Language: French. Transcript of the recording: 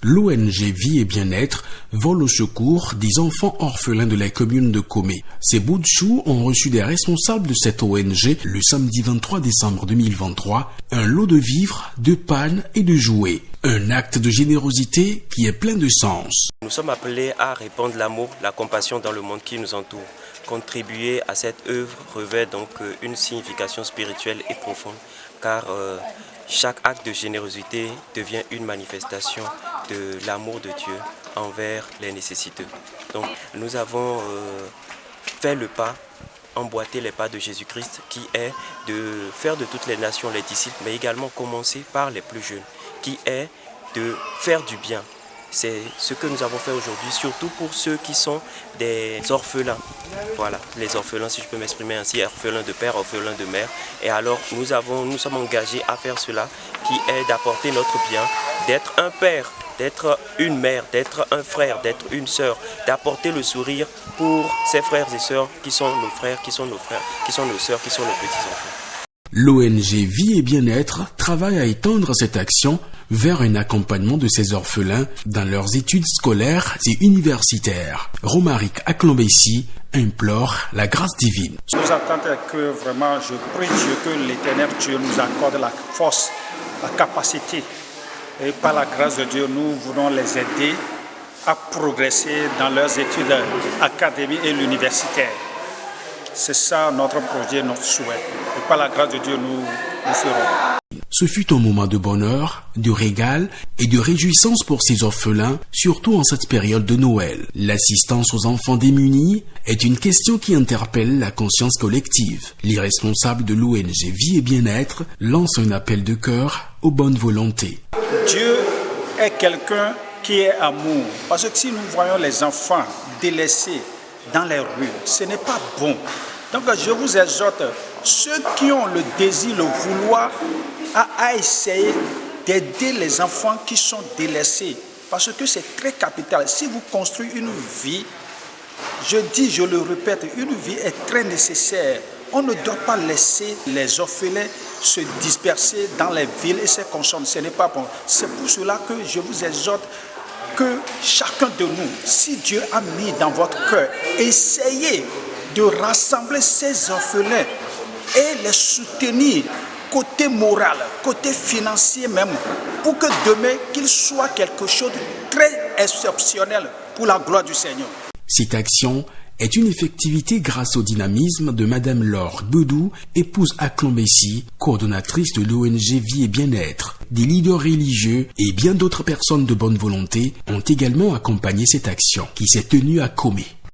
L'ONG Vie et Bien-être vole au secours des enfants orphelins de la commune de Comé. Ces bouts de chou ont reçu des responsables de cette ONG le samedi 23 décembre 2023 un lot de vivres, de pannes et de jouets. Un acte de générosité qui est plein de sens. Nous sommes appelés à répandre l'amour, la compassion dans le monde qui nous entoure. Contribuer à cette œuvre revêt donc une signification spirituelle et profonde, car chaque acte de générosité devient une manifestation de l'amour de Dieu envers les nécessiteux. Donc nous avons fait le pas, emboîter les pas de Jésus-Christ, qui est de faire de toutes les nations les disciples, mais également commencer par les plus jeunes, qui est de faire du bien. C'est ce que nous avons fait aujourd'hui, surtout pour ceux qui sont des orphelins. Voilà, les orphelins, si je peux m'exprimer ainsi, orphelins de père, orphelins de mère. Et alors, nous sommes engagés à faire cela, qui est d'apporter notre bien, d'être un père, d'être une mère, d'être un frère, d'être une sœur, d'apporter le sourire pour ces frères et sœurs qui sont nos frères, qui sont nos frères, qui sont nos sœurs, qui sont nos petits-enfants. L'ONG Vie et Bien-être travaille à étendre cette action vers un accompagnement de ces orphelins dans leurs études scolaires et universitaires. Romaric Aklombessi implore la grâce divine. Nous attendons que vraiment, je prie Dieu que l'Éternel Dieu nous accorde la force, la capacité. Et par la grâce de Dieu, nous voulons les aider à progresser dans leurs études académiques et universitaires. C'est ça notre projet, notre souhait. Et par la grâce de Dieu, nous ferons. Ce fut un moment de bonheur, de régal et de réjouissance pour ces orphelins, surtout en cette période de Noël. L'assistance aux enfants démunis est une question qui interpelle la conscience collective. Les responsables de l'ONG Vie et Bien-être lancent un appel de cœur aux bonnes volontés. Dieu est quelqu'un qui est amour. Parce que si nous voyons les enfants délaissés dans les rues, ce n'est pas bon. Donc je vous exhorte, ceux qui ont le désir, le vouloir, à essayer d'aider les enfants qui sont délaissés. Parce que c'est très capital. Si vous construisez une vie, je le répète, une vie est très nécessaire. On ne doit pas laisser les orphelins se disperser dans les villes et se consommer. Ce n'est pas bon. C'est pour cela que je vous exhorte que chacun de nous, si Dieu a mis dans votre cœur, essayez de rassembler ces orphelins et les soutenir côté moral, côté financier même, pour que demain, qu'il soit quelque chose de très exceptionnel pour la gloire du Seigneur. Cette action est une effectivité grâce au dynamisme de Madame Laure Boudou, épouse Aklombessi, coordonnatrice de l'ONG Vie et Bien-être. Des leaders religieux et bien d'autres personnes de bonne volonté ont également accompagné cette action qui s'est tenue à Comé.